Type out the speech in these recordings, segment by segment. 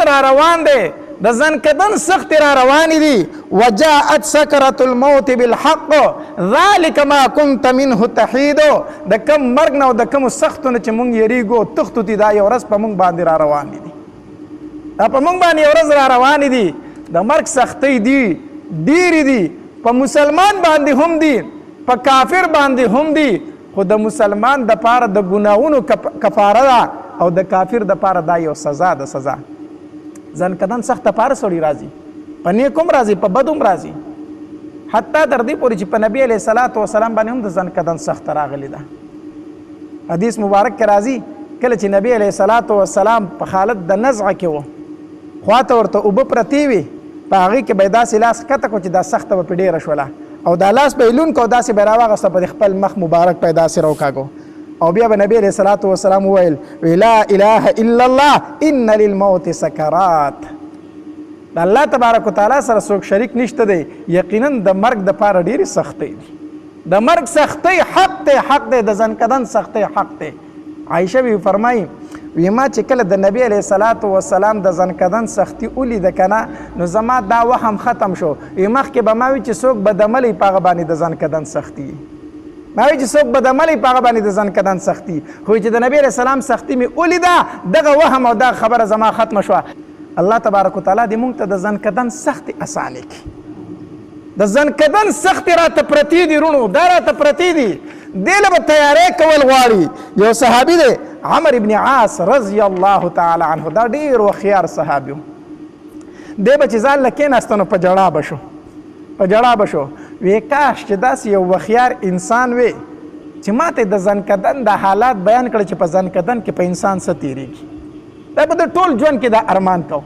را روان دی د ځنکدن سخت را روانې دي وجاءت سکرة الموت بالحق ذلك ما كنت منه تحید د کم مرګ نه او د کمو سختو نه چې مونږ یریږو تښتو دي دا یو ورځ په مونږ باندې را روانې دي دا په مونږ باندې یو ورځ را روانې دي د مرګ سختۍ دي ډېرې دي په مسلمان باندې هم دي په کافر باندې هم دي خو د مسلمان د پاره د ګناهونو کفاره ده او د کافر د پاره دا یو سزا ده سزا ځنکدن سخت پاره سړی راځي په نیک هم راځي په بد هم راځي حتی تر دې پورې چې په نبي علیه الصلاة والسلام باندې هم د ځنکدن سخت راغلی ده حدیث مبارک کې راځي کله چې نبي علیه الصلاة والسلام په حالت د نزعه کې و خواته ورته اوبه پرتې وي په هغې کې به یې داسې لاس ښکته کړو چې دا سخته به پرې ډېره شوله او دا لاس به یې لون کو داسې به یې راواغسته په خپل مخ مبارک به یې داسې راوکاږو او بیا به نبی علیه الصلاة والسلام وویل لا اله الا الله ان للموت سکرات د الله تبارک وتعالی سره څوک شریک نشته دی یقینا د مرګ دپاره ډېرې سختۍ دي د مرګ سختۍ حق دی د ځنکدن سختۍ حق دی عایشه بی فرمایي وی ما چې کله د نبی علیه الصلاة والسلام د ځنکدن سختي ولیده که نه نو زما دا وهم ختم شو وی مخکې به ما وي چې څوک بدعملی په هغه باندې د ځنکدن سختي ما وی چې څوک بدعملی په هغه باندې د ځنکدن سختي خو چې د نبی علیه السلام سختي مې ولیده دغه وهم او دغه خبره زما ختمه شوه الله تبارک وتعالی دې موږ ته د ځنکدن سختي اسانې کړي د ځنکدن سختي راته پرتې دي رونو دا راته پرتې دي دې له به تیاری کول غواړي یو صحابي دی عمر ابن عاص رضی الله تعالی عنه دا ډېر وخیار صحابي و دی به چې ځان له کېناسته نو په جړا به شو وی کاش چې داسې یو وخیار انسان وی چې ماته د ځنکدن د حالات بیان کړه چې په ځنکدن کې په انسان څه تېرېږي دا به د ټول ژوند کې دا ارمان کو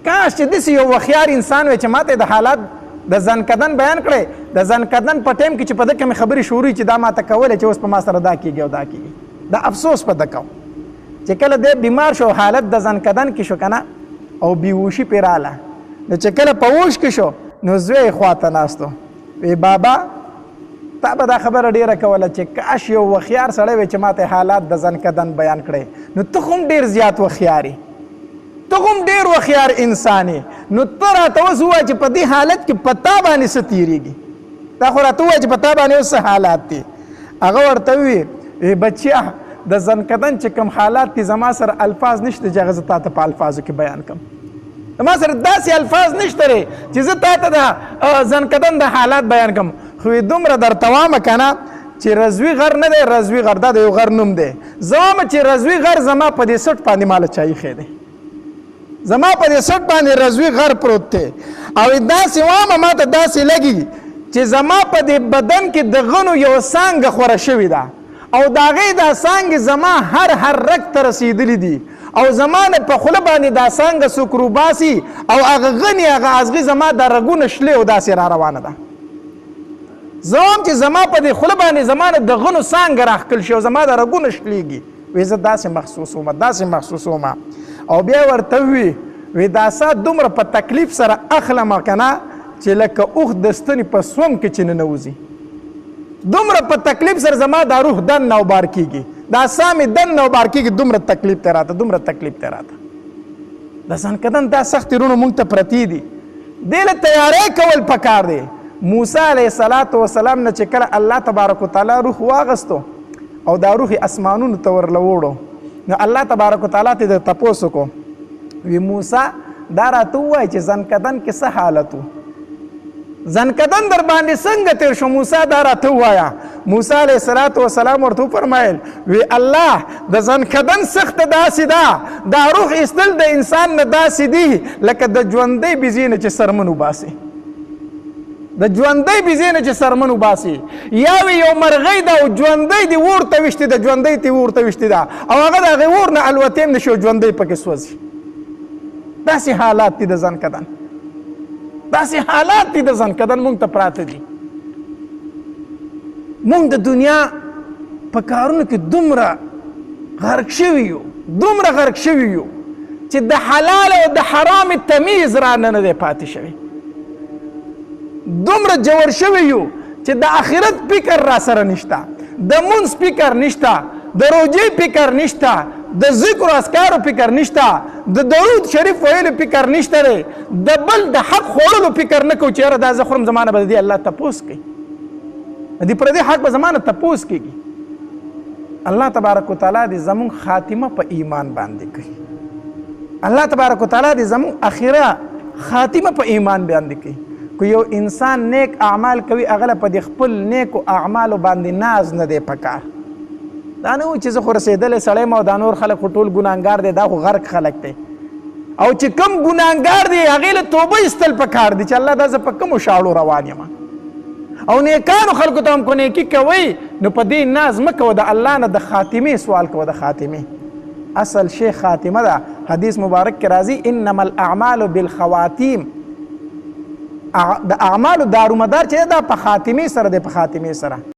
کاش چې داسې یو وخیار انسان وی چې ماته د حالات د ځنکدن بیان کړی د ځنکدن په ټایم کې چې په ده کې مې خبرې شروع چې دا ماته کولی چې اوس په ما سره دا کېږي او دا کېږي دا افسوس په ده کو چې کله دی بیمار شو حالت د ځنکدن کې شو که نه او بیهوشي پرې راله نو چې کله په هوش کې شو نو زوی یې خواته ناستو وی بابا تا به دا خبره ډېره کوله چې کاش یو وخیار سړی وی چې ماته حالات د ځنکدن بیان کړی نو ته خو هم ډېر زیات وخیار ته هم ډېر وخیار انسان نو ته راته اوس ووایه چې په دې حالت کې په تا باندې څه تېرېږي تا خو راته ووایه چې په تا باندې اوس څه حالات دي هغه ورته ووي بچیا د ځنکدن چې کوم حالات دي زما سره الفاظ نشته چې هغه زه تا ته په الفاظو کې بیان کړم زما سره داسې الفاظ نشته دی چې زه تا ته د ځنکدن د حالات بیان کړم خو دومره درته وامه که نه چې رضوي غر نه دی رضوي غر دا د یو غر نوم دی زه وامه چې رضوي غر زما په دې سټ باندې ماله چا ایښی دی زما په دې سټ باندې رضوي غر پروت دی او داسې وامه ما ته داسې لګي چې زما په دې بدن کې د غنو یو څانګه خوره شوې ده او د هغې دا څانګې زما هر رګ ته رسېدلي دي او زما نه په خوله باندې دا څانګه څوک روباسي او هغه غني هغه ازغي زما دا رګونه شلې او داسې را روانه ده زه هم چې زما په دې خوله باندې زما نه د غنو څانګه راښکل شي او زما دا رګونه شلېږي وی زه داسې محسوسوم او بیا ورته وی دا سات دومره په تکلیف سره اخلم که نه چې لکه اوښ د ستنې په سوم کې چې ننوځي دومره په تکلیف سره زما دا روح دن نوبار کېږي دا سا مې دن نوبار کېږي دومره تکلیف ته راته د ځنکدن دا سختې رونو موږ ته پرتې دي دې له تیاری کول پکار دی موسی علیه الصلاة والسلام نه چې کله الله تبارک وتعالی روح واغستو او دا روح اسمانونو ته ورله وړو نو الله تبارک وتعالی ته د تپوس وکړو وی موسی دا راته ووایه چې ځنکدن کې څه حالت و ځنکدن در باندې څنګه تیر شو موسی دا راته ووایه موسی علیه الصلاة والسلام ورته وفرمایل وی الله د ځنکدن سخته داسې ده دا روح ایستل د انسان نه داسې دي لکه د ژوندۍ بیزې نه چې سرمن وباسي د ژوندۍ بیزې نه چې سرمن وباسي یا وی یو مرغۍ ده او ژوندۍ دې اور ته ویشتې ده ژوندۍ ته اور ته ویشتې ده او هغه د هغې اور نه الوتې هم نه شي او ژوندۍ پکې سوځي داسې حالات دي د ځنکدن داسې حالات دي د ځنکدن موږ ته پراته دي موږ د دنیا په کارونو کې دومره غرق شوي یو چې د حلال او د حرام تمیز را نه دی پاتې شوی دومره جوړ شوی یو چې د آخرت فکر را سره نشته د مونځ فکر نشته د روژې فکر نشته د ذکر او اذکارو فکر نشته، د درود شریف ویلو فکر نشته دی، د بل د حق خوړلو فکر نه کوو چې یاره دا زه خورم زما نه به د دې الله تپوس کوي، د پردي حق به زما نه تپوس کېږي. الله تبارک وتعالی دې زمونږ خاتمه په ایمان باندې کوي. الله تبارک وتعالی دې زمونږ اخره خاتمه په ایمان باندې کوي. که یو انسان نیک اعمال کوي هغه له په دې خپل نیکو اعمالو باندې ناز نه دی پکار. دا نه و چې زه خو رسېدلی سړی یم او دا نور خلک خو ټول ګناهګار دی، دا خو غرق خلک دی. او چې کم ګناهګار دی هغې له توبه ایستل پکار دی چې الله دا زه په کومو شاړو روان یم. او نیکانو خلکو ته هم کو نیکي کوئ نو په دې ناز مه کوه، د الله نه د خاتمې سوال کوه. د خاتمې اصل شی خاتمه ده. حدیث مبارک کې راځي انما الاعمال بالخواتیم، د اعمالو دارومدار چې دا په خاتمې سره دی، په خاتمې سره.